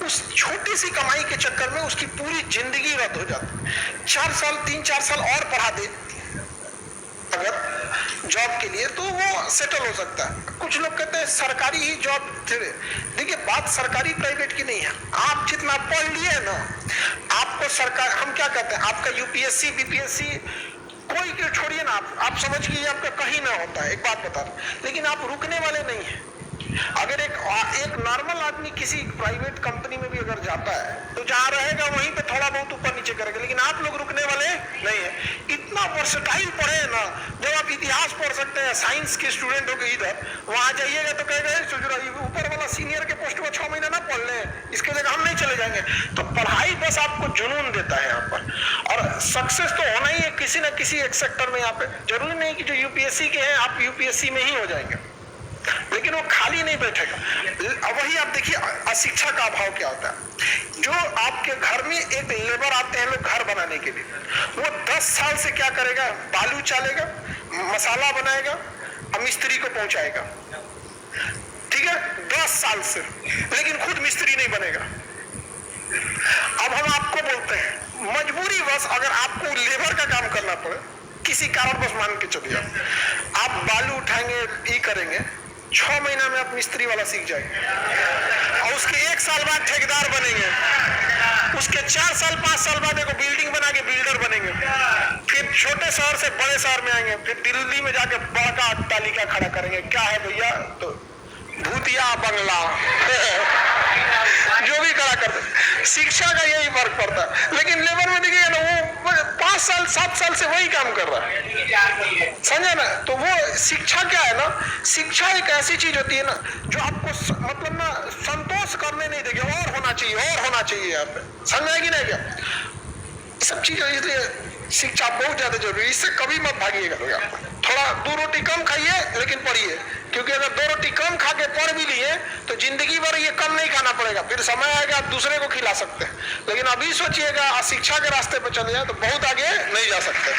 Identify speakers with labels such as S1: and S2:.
S1: उस छोटी सी कमाई के चक्कर में उसकी पूरी जिंदगी रद्द हो जाती है। 4 साल 3-4 साल और पढ़ा दे अगर जॉब के लिए तो वो सेटल हो सकता है। कुछ लोग कहते हैं सरकारी ही जॉब। देखिए बात सरकारी प्राइवेट की नहीं है, आप जितना पढ़ लिए ना आपको सरकार, हम क्या कहते हैं आपका यूपीएससी बीपीएससी कोई के छोड़िए ना, आप समझ लीजिए आपका कहीं ना होता है, एक बात बता दूं, लेकिन आप रुकने वाले नहीं हैं। अगर एक नॉर्मल आदमी किसी प्राइवेट कंपनी में भी अगर जाता है तो जहां रहेगा वहीं पे थोड़ा बहुत ऊपर नीचे करेगा, लेकिन आप लोग रुकने वाले नहीं है। इतना वर्सटाइल पढ़े ना, जब आप इतिहास पढ़ सकते हैं, साइंस के स्टूडेंट हो गए इधर, वहां जाइएगा तो कहेगा ऊपर वाला सीनियर के पोस्ट में 6 महीना ना पढ़ ले, इसके जगह हम नहीं चले जाएंगे। तो पढ़ाई बस आपको जुनून देता है यहाँ पर, और सक्सेस तो होना ही है किसी ना किसी एक सेक्टर में। यहाँ पे जरूरी नहीं कि जो यूपीएससी के हैं आप यूपीएससी में ही हो जाएंगे, लेकिन वो खाली नहीं बैठेगा। वही आप देखिए अशिक्षा का अभाव क्या होता है। जो आपके घर में एक लेबर आते हैं लोग घर बनाने के लिए, वो 10 साल से क्या करेगा, बालू चालेगा, मसाला बनाएगा और मिस्त्री को पहुंचाएगा, ठीक है, 10 साल से, लेकिन खुद मिस्त्री नहीं बनेगा। अब हम आपको बोलते हैं मजबूरी बस अगर आपको लेबर का काम करना पड़े, किसी कारण बस मान के चलिए आप बालू उठाएंगे, ये करेंगे, 6 महीना में आप मिस्त्री वाला सीख जाएंगे, और उसके 1 साल बाद ठेकेदार बनेंगे, उसके 4 साल 5 साल बाद एक बिल्डिंग बना के बिल्डर बनेंगे, फिर छोटे शहर से बड़े शहर में आएंगे, फिर दिल्ली में जाके बड़ा अट्टालिका खड़ा करेंगे। क्या है भैया, तो भूतिया बंगला जो भी खड़ा करते। शिक्षा का यही फर्क पड़ता है, लेकिन लेबर में देखिए ना वो 5 साल 7 साल से वही काम कर रहा है, समझे ना। तो वो शिक्षा क्या है ना, शिक्षा एक ऐसी चीज होती है ना जो आपको मतलब ना संतोष करने नहीं देगी, और होना चाहिए और होना चाहिए। यहाँ पे समझ कि नहीं क्या सब चीज, इसलिए शिक्षा बहुत ज्यादा जरूरी है, इससे कभी मत भागिएगा लोग। थोड़ा 2 रोटी कम खाइए लेकिन पढ़िए, क्योंकि अगर 2 रोटी कम खा के पढ़ भी लिए तो जिंदगी भर ये कम नहीं खाना पड़ेगा, फिर समय आएगा आप दूसरे को खिला सकते हैं। लेकिन अभी सोचिएगा शिक्षा के रास्ते पे चले जाए तो बहुत आगे नहीं जा सकते।